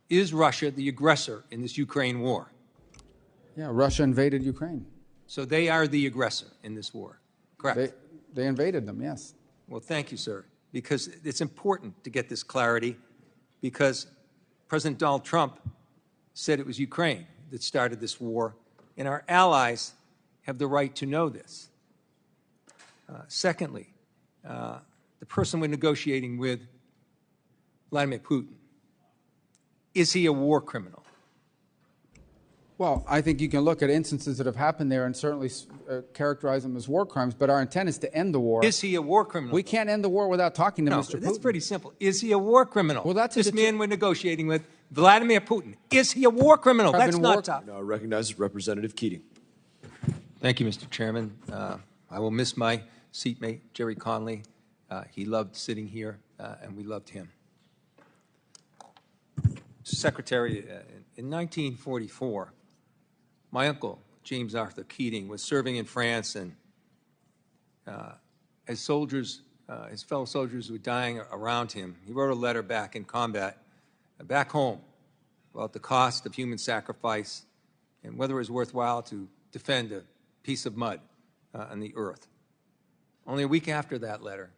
Is Russia the aggressor in this Ukraine war? Yeah, Russia invaded Ukraine. So they are the aggressor in this war, correct? They invaded them, yes. Well, thank you, sir, because it's important to get this clarity, because President Donald Trump said it was Ukraine that started this war, and our allies have the right to know this. Secondly, the person we're negotiating with, Vladimir Putin, is he a war criminal? Well, I think you can look at instances that have happened there and certainly characterize them as war crimes, but our intent is to end the war. Is he a war criminal? We can't end the war without talking to Mr. Putin. That's pretty simple. Is he a war criminal? Well, that's this man we're negotiating with, Vladimir Putin. Is he a war criminal? That's not tough. Now recognizes Representative Keating. Thank you, Mr. Chairman. I will miss my seatmate, Jerry Conley. He loved sitting here, and we loved him. Secretary, in 1944, my uncle, James Arthur Keating, was serving in France, and as soldiers, his fellow soldiers were dying around him, he wrote a letter back in combat, back home, about the cost of human sacrifice and whether it was worthwhile to defend a piece of mud on the earth. Only a week after that letter,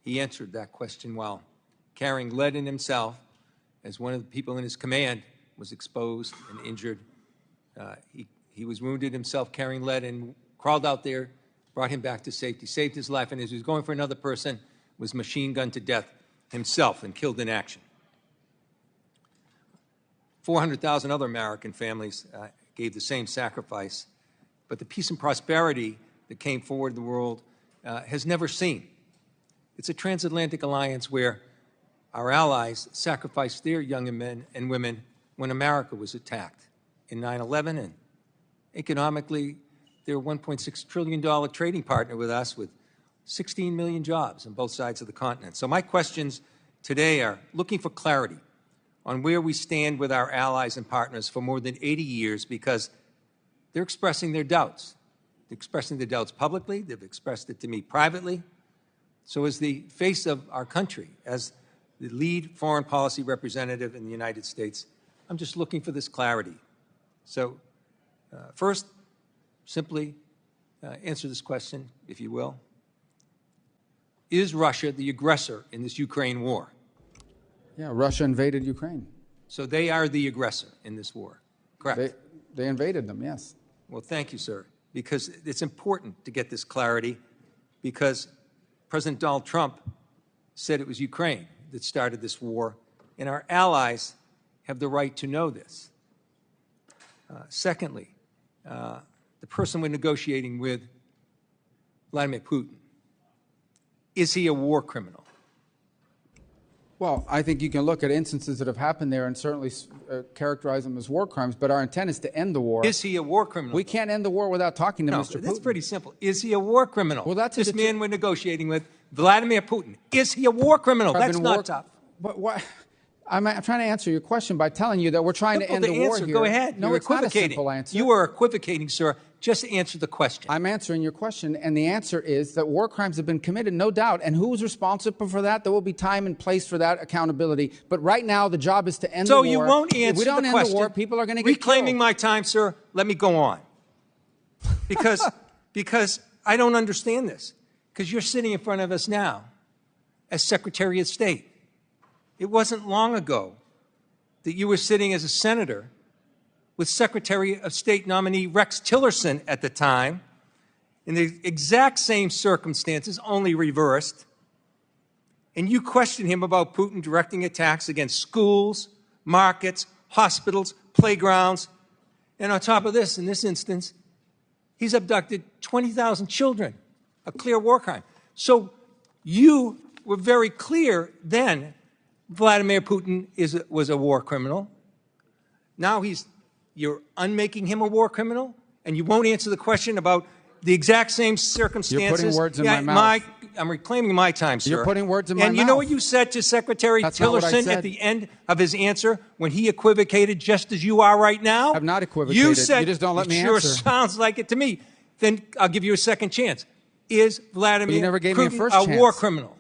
he answered that question while carrying lead in himself, as one of the people in his command was exposed and injured. He was wounded himself carrying lead and crawled out there, brought him back to safety, saved his life, and as he was going for another person, was machine gunned to death himself and killed in action. 400,000 other American families gave the same sacrifice, but the peace and prosperity that came forward in the world has never seen. It's a transatlantic alliance where our allies sacrificed their young men and women when America was attacked in 9/11, and economically, they're a $1.6 trillion trading partner with us, with 16 million jobs on both sides of the continent. So my questions today are looking for clarity on where we stand with our allies and partners for more than 80 years, because they're expressing their doubts. They're expressing their doubts publicly. They've expressed it to me privately. So as the face of our country, as the lead foreign policy representative in the United States, I'm just looking for this clarity. So first, simply answer this question, if you will. Is Russia the aggressor in this Ukraine war? Yeah, Russia invaded Ukraine. So they are the aggressor in this war, correct? They invaded them, yes. Well, thank you, sir, because it's important to get this clarity, because President Donald Trump said it was Ukraine that started this war, and our allies have the right to know this. Secondly, the person we're negotiating with, Vladimir Putin, is he a war criminal? Well, I think you can look at instances that have happened there and certainly characterize them as war crimes, but our intent is to end the war. Is he a war criminal? We can't end the war without talking to Mr. Putin. That's pretty simple. Is he a war criminal? Well, that's this man we're negotiating with, Vladimir Putin. Is he a war criminal? That's not tough. But what? I'm trying to answer your question by telling you that we're trying to end the war here. Go ahead. No, it's not a simple answer. You are equivocating, sir. Just answer the question. I'm answering your question, and the answer is that war crimes have been committed, no doubt. And who's responsible for that? There will be time and place for that accountability. But right now, the job is to end the war. So you won't answer the question. If we don't end the war, people are going to get reclaiming killed. my time, sir. Let me go on. Because I don't understand this. Because you're sitting in front of us now as Secretary of State. It wasn't long ago that you were sitting as a senator with Secretary of State nominee Rex Tillerson at the time, in the exact same circumstances, only reversed. And you questioned him about Putin directing attacks against schools, markets, hospitals, playgrounds. And on top of this, in this instance, he's abducted 20,000 children, a clear war crime. So you were very clear then Vladimir Putin was a war criminal. Now you're unmaking him a war criminal, and you won't answer the question about the exact same circumstances. You're putting words in my mouth. I'm reclaiming my time, sir. You're putting words in my mouth. And you know what you said to Secretary Tillerson at the end of his answer when he equivocated just as you are right now? I've not equivocated. You said, you just don't let me answer. answer. Sure sounds like it to me. Then I'll give you a second chance. Is Vladimir Putin a war criminal?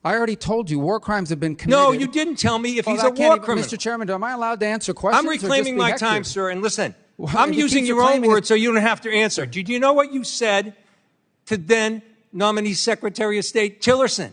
I already told you war crimes have been committed. No, you didn't tell me if he's a I can't war even- criminal. Mr. Chairman, am I allowed to answer questions? I'm or just reclaiming be my hectic? time, sir, and listen, Well, I'm if he using keeps your own reclaiming words so you don't have to answer. Did you know what you said to then nominee Secretary of State Tillerson?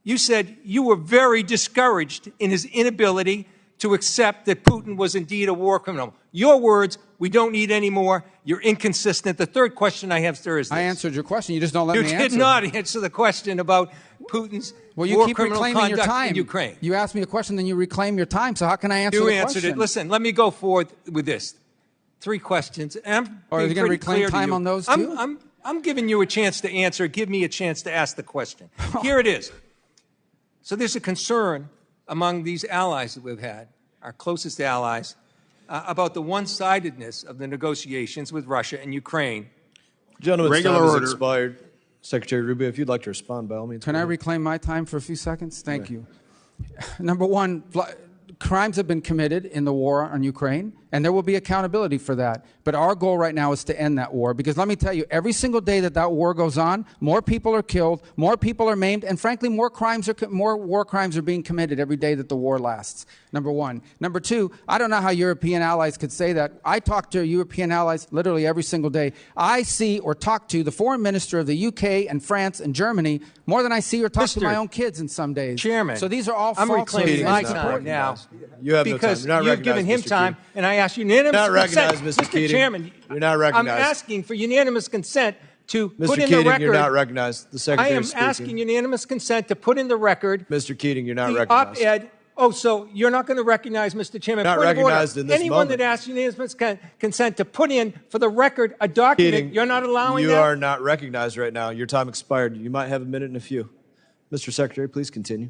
You said you were very discouraged in his inability to accept that Putin was indeed a war criminal. Your words, we don't need any more. You're inconsistent. The third question I have, sir, is this. I answered your question. You just don't let me answer. You did not answer the question about Putin's Well, you war keep criminal reclaiming your conduct time. in Ukraine. You asked me a question, then you reclaim your time. So how can I answer You the answered question? it. Listen, let me go forward with this. 3 questions. And I'm Or are you being going to pretty reclaim clear to time you. on those too? I'm giving you a chance to answer. Give me a chance to ask the question. Here it is. So there's a concern among these allies that we've had, our closest allies, about the one-sidedness of the negotiations with Russia and Ukraine. Gentleman's Regular time has order. expired. Secretary Rubio, if you'd like to respond, by all means. Can I reclaim my time for a few seconds? Thank you. Number one, crimes have been committed in the war on Ukraine, and there will be accountability for that. But our goal right now is to end that war, because let me tell you, every single day that that war goes on, more people are killed, more people are maimed, and frankly, more war crimes are being committed every day that the war lasts. Number one. Number two, I don't know how European allies could say that. I talk to European allies literally every single day. I see or talk to the foreign minister of the UK and France and Germany more than I see or talk to my own kids in some days. Chairman, So these are all I'm false reclaiming my claims. time now. You have no time. Because You're not you've given him recognized, Mr. time, Keating. and I ask unanimous You're not consent. recognized, Mr. Keating. Chairman, You're not recognized. I'm asking for unanimous consent to Mr. put in Keating, the record. you're not recognized. The I Secretary am is speaking. asking unanimous consent to put in the record Mr. Keating, you're not the recognized. op-ed. Oh, so you're not going to recognize, Mr. Chairman? Not Point of order. recognized in this Anyone moment. that asks unanimous consent to put in for the record a document, Keating, you're not allowing you that? are not recognized right now. Your time expired. You might have a minute and a few. Mr. Secretary, please continue.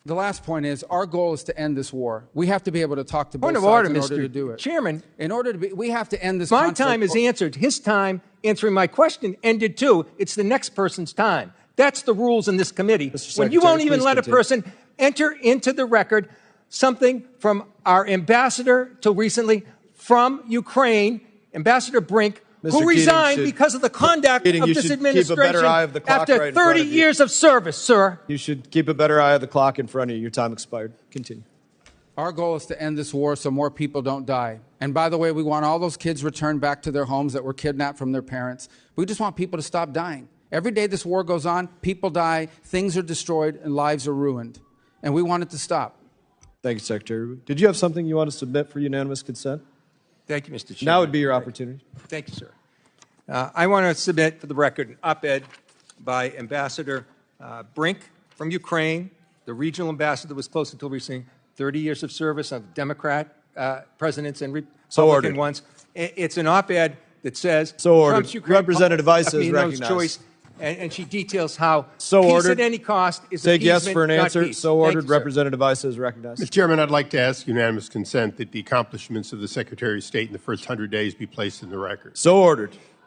The last point is our goal is to end this war. We have to be able to talk to both Point of sides order, in order Mr. to do it. Chairman. In order to be, we have to end this My conflict. time is answered. His time answering my question ended too. It's the next person's time. That's the rules in this committee. When you Secretary, won't even please let a continue. person enter into the record something from our ambassador till recently from Ukraine, Ambassador Brink, Mr. who Keating resigned should- because of the conduct Keating, of you this should keep a administration better eye of the clock after right in front 30 of you. years of service, sir. You should keep a better eye of the clock in front of you. Your time expired. Continue. Our goal is to end this war so more people don't die. And by the way, we want all those kids returned back to their homes that were kidnapped from their parents. We just want people to stop dying. Every day this war goes on, people die, things are destroyed, and lives are ruined. And we want it to stop. Thank you, Secretary Rubio. Did you have something you want to submit for unanimous consent? Thank you, Mr. Chairman. Now would be your opportunity. Thank you, sir. I want to submit for the record an op-ed by Ambassador Brink from Ukraine, the regional ambassador that was close until recently, 30 years of service of Democrat presidents and So Republican ordered. ones. It's an op-ed that says So ordered. Trump's Ukraine Representative Weiss is no recognized. choice, and she details how So peace ordered. at any cost is Take yes appeasement, for an not answer. peace. So Thank ordered. you, sir. Representative Weiss is recognized. Mr. Chairman, I'd like to ask unanimous consent that the accomplishments of the Secretary of State in the first 100 days be placed in the record. So ordered.